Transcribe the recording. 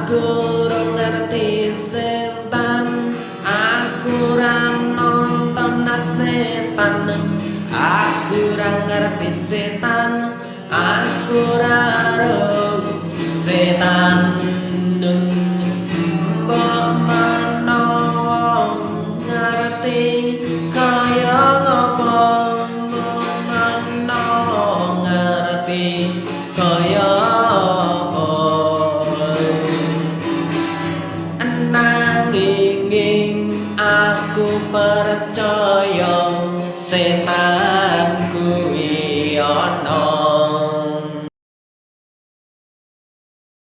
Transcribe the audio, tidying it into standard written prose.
Aku ora ngerti setan, aku ora nonton setan. Aku ora ngerti setan, aku ora roh setan. Mbok menawa ngerti kaya ngapa, menawa ngerti kaya nanging aku percaya setan kuwi